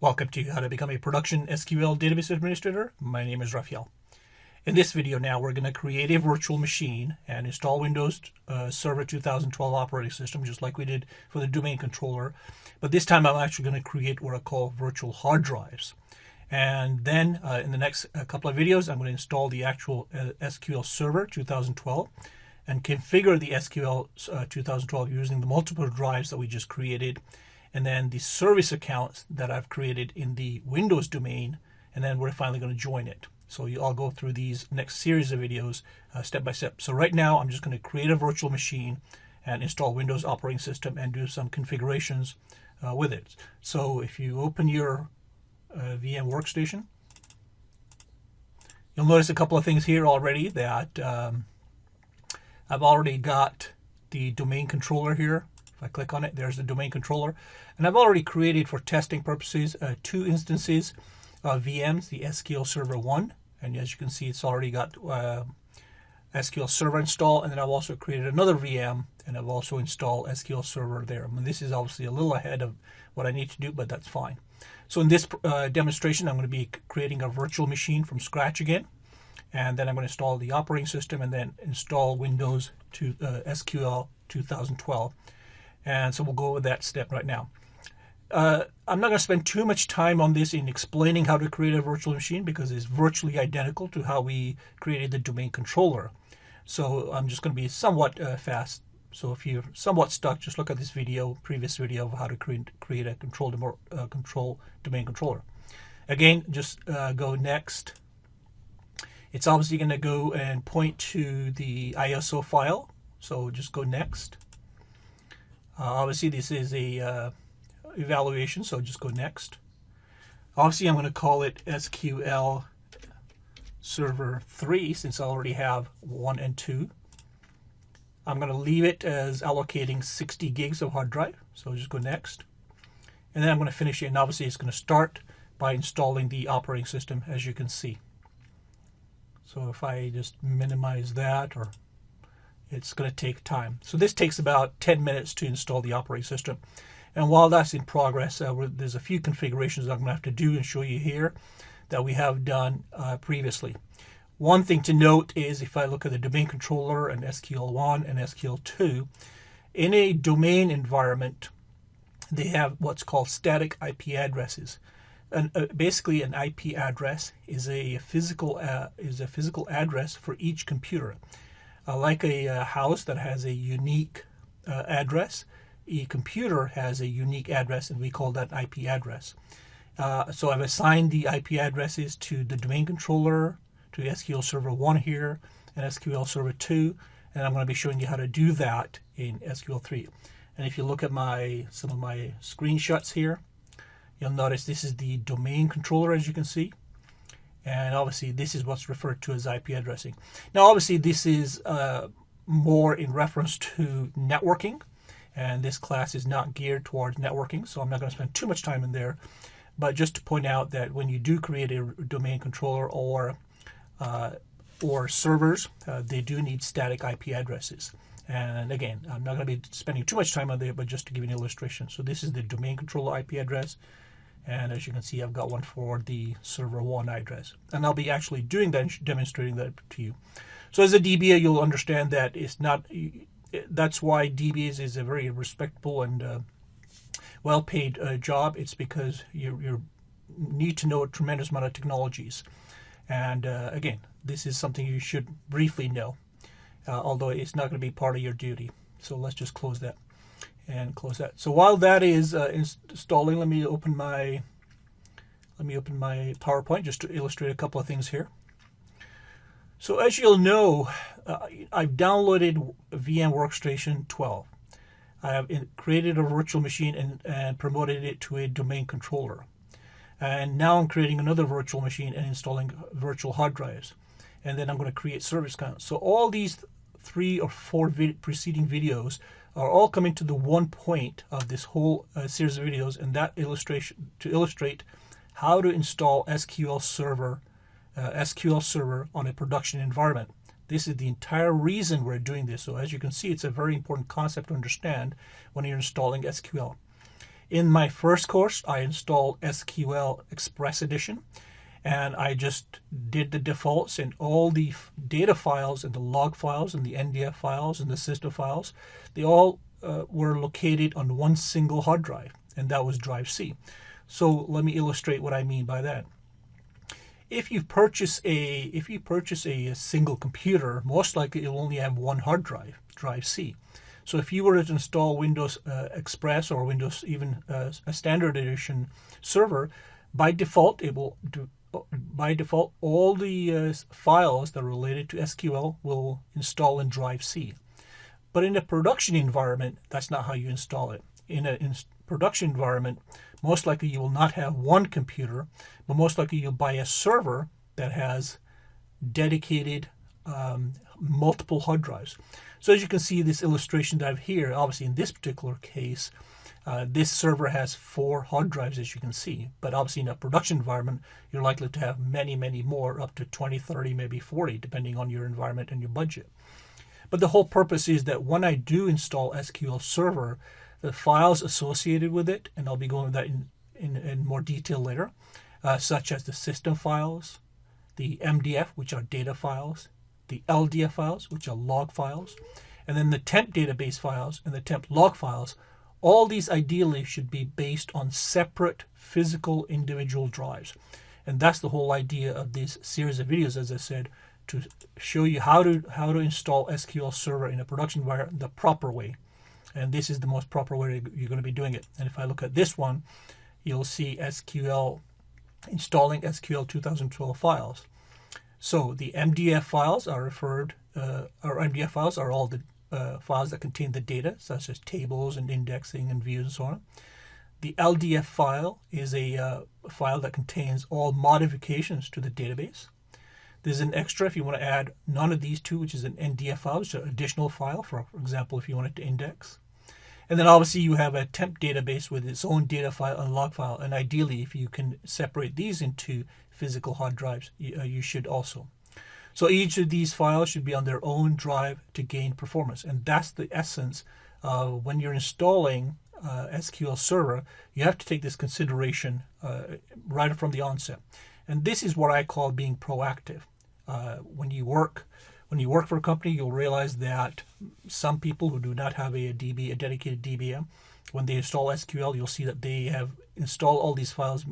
Welcome to How to Become a Production SQL Database Administrator. My name is Raphael. In this video now, we're going to create a virtual machine and install Windows Server 2012 operating system, just like we did for the domain controller. But this time I'm actually going to create what I call virtual hard drives. And then in the next couple of videos, I'm going to install the actual SQL Server 2012 and configure the SQL 2012 using the multiple drives that we just created, and then the service accounts that I've created in the Windows domain, and then we're finally going to join it. So I'll go through these next series of videos step by step. So right now I'm just going to create a virtual machine and install Windows operating system and do some configurations with it. So if you open your VM workstation, you'll notice a couple of things here already that I've already got the domain controller here. If I click on it, there's the domain controller. And I've already created, for testing purposes, 2 instances of VMs, the SQL Server 1. And as you can see, it's already got SQL Server installed. And then I've also created another VM, and I've also installed SQL Server there. I mean, this is obviously a little ahead of what I need to do, but that's fine. So in this demonstration, I'm going to be creating a virtual machine from scratch again. And then I'm going to install the operating system and then install Windows to SQL 2012. And so we'll go with that step right now. I'm not going to spend too much time on this in explaining how to create a virtual machine because it's virtually identical to how we created the domain controller. So I'm just going to be somewhat fast. So if you're somewhat stuck, just look at this previous video of how to create a control domain controller. Again, just go next. It's obviously going to go and point to the ISO file. So just go next. Obviously, this is a evaluation, so just go next. Obviously, I'm going to call it SQL Server 3 since I already have 1 and 2. I'm going to leave it as allocating 60 gigs of hard drive, so just go next. And then I'm going to finish it, and obviously it's going to start by installing the operating system, as you can see. So if I just minimize that, or it's going to take time. So this takes about 10 minutes to install the operating system. And while that's in progress, there's a few configurations that I'm going to have to do and show you here that we have done previously. One thing to note is if I look at the domain controller and SQL1 and SQL2, in a domain environment, they have what's called static IP addresses. And basically, an IP address is a physical address for each computer. Like a house that has a unique address, a computer has a unique address, and we call that IP address. So I've assigned the IP addresses to the domain controller, to SQL Server 1 here, and SQL Server 2, and I'm going to be showing you how to do that in SQL 3. And if you look at some of my screenshots here, you'll notice this is the domain controller, as you can see. And obviously, this is what's referred to as IP addressing. Now, obviously, this is more in reference to networking. And this class is not geared towards networking, so I'm not going to spend too much time in there. But just to point out that when you do create a domain controller or servers, they do need static IP addresses. And again, I'm not going to be spending too much time on there, but just to give you an illustration. So this is the domain controller IP address. And as you can see, I've got one for the server 1 address. And I'll be actually doing that, demonstrating that to you. So as a DBA, you'll understand that it's not, that's why DBAs is a very respectable and well-paid job. It's because you need to know a tremendous amount of technologies. And again, this is something you should briefly know, although it's not going to be part of your duty. So let's just close that. And close that. So while that is installing, let me open my PowerPoint just to illustrate a couple of things here. So as you'll know, I've downloaded VM Workstation 12. I have created a virtual machine and promoted it to a domain controller. And now I'm creating another virtual machine and installing virtual hard drives. And then I'm going to create service accounts. So all these 3 or 4 preceding videos are all coming to the one point of this whole series of videos, and that illustration to illustrate how to install SQL Server on a production environment. This is the entire reason we're doing this. So as you can see, it's a very important concept to understand when you're installing SQL. In my first course, I installed SQL Express Edition, and I just did the defaults, and all the data files and the log files and the NDF files and the system files, they all were located on one single hard drive, and that was drive C. So let me illustrate what I mean by that. If you purchase a single computer, most likely you'll only have one hard drive, drive C. So if you were to install Windows Express or Windows even a standard edition server, by default all the files that are related to SQL will install in drive C. But in a production environment, that's not how you install it. In a production environment, most likely you will not have one computer, but most likely you'll buy a server that has dedicated multiple hard drives. So as you can see, this illustration that I have here, obviously in this particular case, this server has 4 hard drives, as you can see. But obviously in a production environment, you're likely to have many, many more, up to 20, 30, maybe 40, depending on your environment and your budget. But the whole purpose is that when I do install SQL Server, the files associated with it, and I'll be going over that in more detail later, such as the system files, the MDF, which are data files, the LDF files, which are log files, and then the temp database files and the temp log files. All these ideally should be based on separate physical individual drives. And that's the whole idea of this series of videos, as I said, to show you how to install SQL Server in a production environment the proper way. And this is the most proper way you're going to be doing it. And if I look at this one, you'll see SQL installing SQL 2012 files. So the MDF files are MDF files are all the files that contain the data, such as tables and indexing and views and so on. The LDF file is a file that contains all modifications to the database. There's an extra if you want to add none of these two, which is an NDF file, which is an additional file, for example, if you wanted to index. And then obviously you have a temp database with its own data file and log file. And ideally, if you can separate these into physical hard drives, you should also. So each of these files should be on their own drive to gain performance. And that's the essence of when you're installing SQL Server, you have to take this consideration right from the onset. And this is what I call being proactive. When you work for a company, you'll realize that some people who do not have a dedicated DBM, when they install SQL, you'll see that they have installed all these files,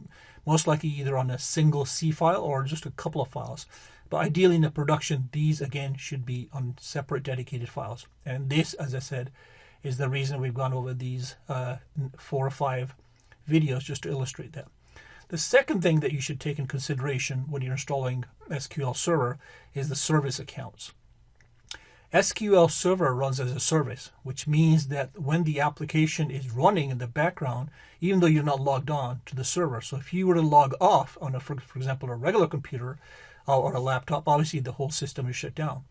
most likely either on a single C file or just a couple of files. But ideally in the production, these again should be on separate dedicated files. And this, as I said, is the reason we've gone over these 4 or 5 videos, just to illustrate that. The second thing that you should take in consideration when you're installing SQL Server is the service accounts. SQL Server runs as a service, which means that when the application is running in the background, even though you're not logged on to the server. So if you were to log off on, for example, a regular computer or a laptop, obviously the whole system is shut down.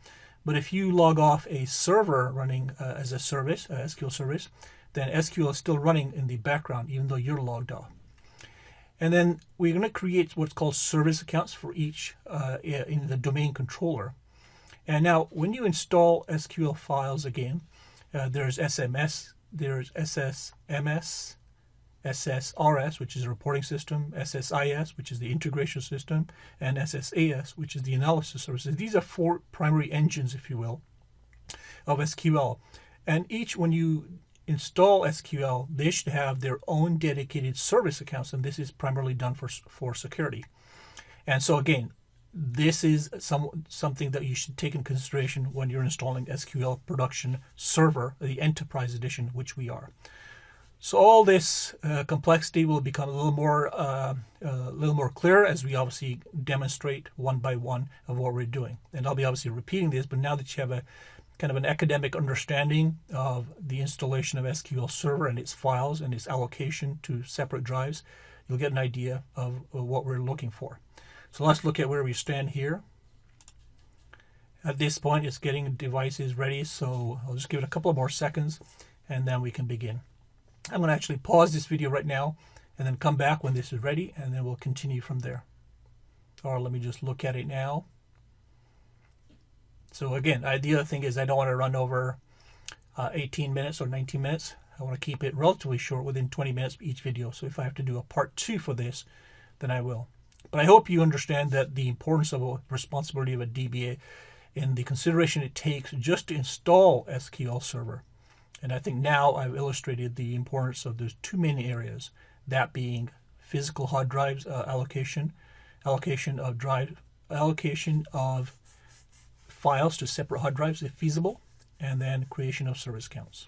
But if you log off a server running as a service, SQL service, then SQL is still running in the background, even though you're logged off. And then we're going to create what's called service accounts for each in the domain controller. And now when you install SQL files again, there's SMS, there's SSMS, SSRS, which is a reporting system, SSIS, which is the integration system, and SSAS, which is the analysis services. These are 4 primary engines, if you will, of SQL. And each, when you install SQL, they should have their own dedicated service accounts, and this is primarily done for security. And so again, this is something that you should take in consideration when you're installing SQL Production Server, the Enterprise Edition, which we are. So all this complexity will become a little more clear as we obviously demonstrate one by one of what we're doing. And I'll be obviously repeating this, but now that you have a kind of an academic understanding of the installation of SQL Server and its files and its allocation to separate drives, you'll get an idea of what we're looking for. So let's look at where we stand here. At this point, it's getting devices ready, so I'll just give it a couple of more seconds and then we can begin. I'm going to actually pause this video right now and then come back when this is ready, and then we'll continue from there. Or let me just look at it now. So again, the other thing is I don't want to run over 18 minutes or 19 minutes. I want to keep it relatively short, within 20 minutes each video. So if I have to do a part 2 for this, then I will. But I hope you understand that the importance of a responsibility of a DBA and the consideration it takes just to install SQL Server. And I think now I've illustrated the importance of those two main areas, that being physical hard drives allocation of files to separate hard drives if feasible, and then creation of service accounts.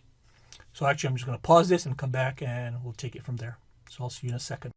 So actually I'm just going to pause this and come back and we'll take it from there. So I'll see you in a second.